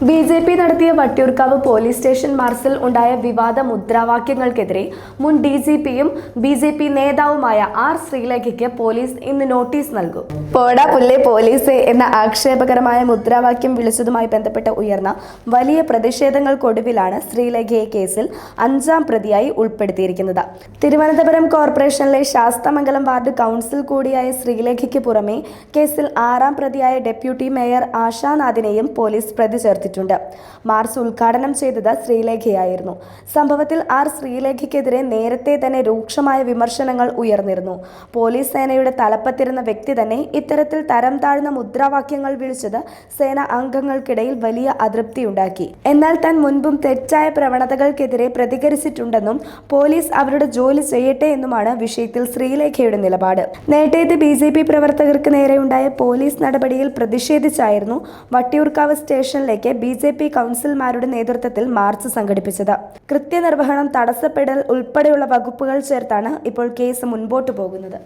BJP. നടത്തിയ Vattiyoorkavu police station മാർച്ചിൽ ഉണ്ടായ വിവാദ മുദ്രാവാക്യങ്ങൾക്കെതിരെ മുൻ ഡി.ജി.പിയും ബി.ജെ.പി. നേതാവുമായ ആർ. ശ്രീലേഖയ്ക്ക് പോലീസ് ഇന്ന് നോട്ടീസ് നൽകും. പോടാ പുല്ലേ പോലീസേ എന്ന ആക്ഷേപകരമായ മുദ്രാവാക്യം വിളിച്ചതുമായി ബന്ധപ്പെട്ട് ഉയർന്ന വലിയ പ്രതിഷേധങ്ങൾക്കൊടുവിലാണ് ശ്രീലേഖയെ കേസിൽ 5-ാം പ്രതിയായി ഉൾപ്പെടുത്തിയിരിക്കുന്നത്. തിരുവനന്തപുരം കോർപ്പറേഷനിലെ ശാസ്തമംഗലം വാർഡ് കൗൺസിൽ കൂടിയായ ശ്രീലേഖയ്ക്ക് പുറമെ കേസിൽ 6-ാം പ്രതിയായ ഡെപ്യൂട്ടി മേയർ ആശാനാഥിനെയും പോലീസ് പ്രതി ചേർത്തിട്ടുണ്ട്. മാർച്ച് ഉദ്ഘാടനം ചെയ്തത് ശ്രീലേഖയായിരുന്നു. സംഭവത്തിൽ ആർ. ശ്രീലേഖയ്ക്കെതിരെ നേരത്തെ തന്നെ രൂക്ഷമായ വിമർശനങ്ങൾ ഉയർന്നിരുന്നു. പോലീസ് സേനയുടെ തലപ്പത്തിരുന്ന വ്യക്തി തന്നെ ഇത്തരത്തിൽ തരം താഴ്ന്ന മുദ്രാവാക്യങ്ങൾ വിളിച്ചത് സേനാ അംഗങ്ങൾക്കിടയിൽ വലിയ അതൃപ്തിയുണ്ടാക്കി. എന്നാൽ താൻ മുൻപും തെറ്റായ പ്രവണതകൾക്കെതിരെ പ്രതികരിച്ചിട്ടുണ്ടെന്നും പോലീസ് അവരുടെ ജോലി ചെയ്യട്ടെ എന്നുമാണ് വിഷയത്തിൽ ശ്രീലേഖയുടെ നിലപാട്. നേട്ടയത്ത് ബി.ജെ.പി. പ്രവർത്തകർക്ക് നേരെയുണ്ടായ പോലീസ് നടപടിയിൽ പ്രതിഷേധിച്ചായിരുന്നു വട്ടിയൂർക്കാവ് സ്റ്റേഷനിലേക്ക് ബി.ജെ.പി. കൗൺസിലർമാരുടെ നേതൃത്വത്തിൽ മാർച്ച് സംഘടിപ്പിച്ചത്. കൃത്യനിർവഹണം തടസ്സപ്പെടൽ ഉൾപ്പെടെയുള്ള വകുപ്പുകൾ ചേർത്താണ് ഇപ്പോൾ കേസ് മുൻപോട്ടു പോകുന്നത്.